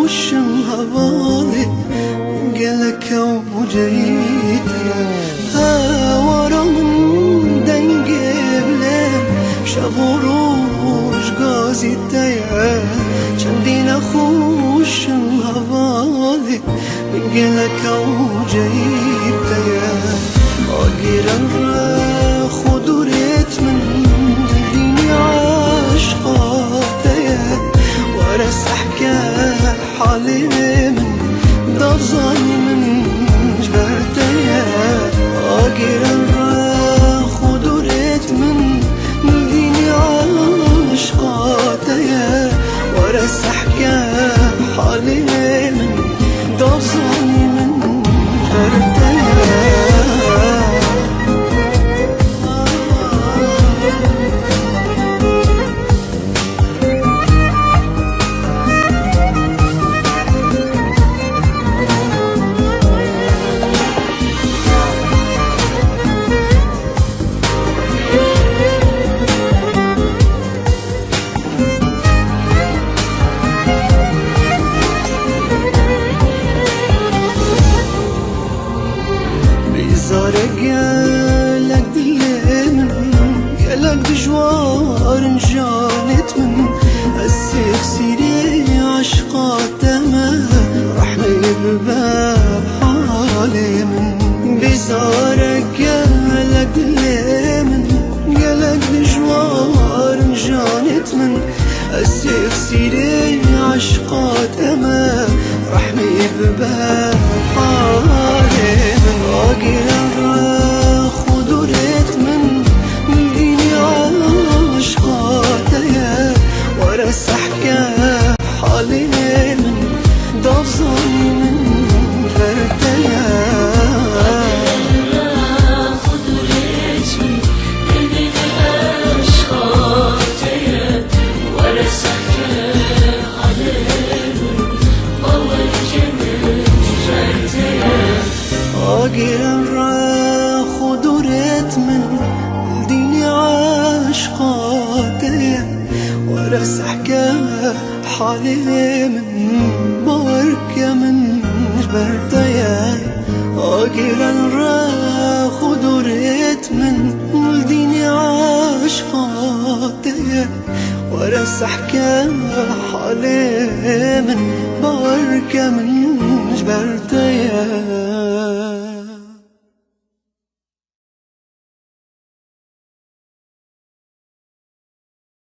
خوشم هوای گلک و جیتا هوارا من دنگه بلم شب و روش گازی تیا چندین خوشم هوای گلک و جیتا آگیرم را خودورت من دینی عشقاتیا ورس احكى حالي من ضفزاني من جبرتيا اقير الرا خدورت من ديني عشقاتيا ورس احكى حالي من ضفزاني من جبرتيا قالك دلين قالك دجوار انجانت من السيف سيري عشقات ما رحمي بباب حالي من بزارك قالك دلين قالك دجوار انجانت من السيف سيري عشقات ما رحمي بباب حالي من واقيل خدورت من ديني عشقاتيا ورس احكى حالي من ضفزاني من فرتيا خدورت من ديني عشقاتيا ورس احكى حالي من ضفزاني من فرتيا آقيل خدورت من ديني عشقاتيا ورس احكى حالي من بركة من جبرتيا آقيل خدورت من ديني عشقاتيا ورس احكى حالي من بركة من جبرتيا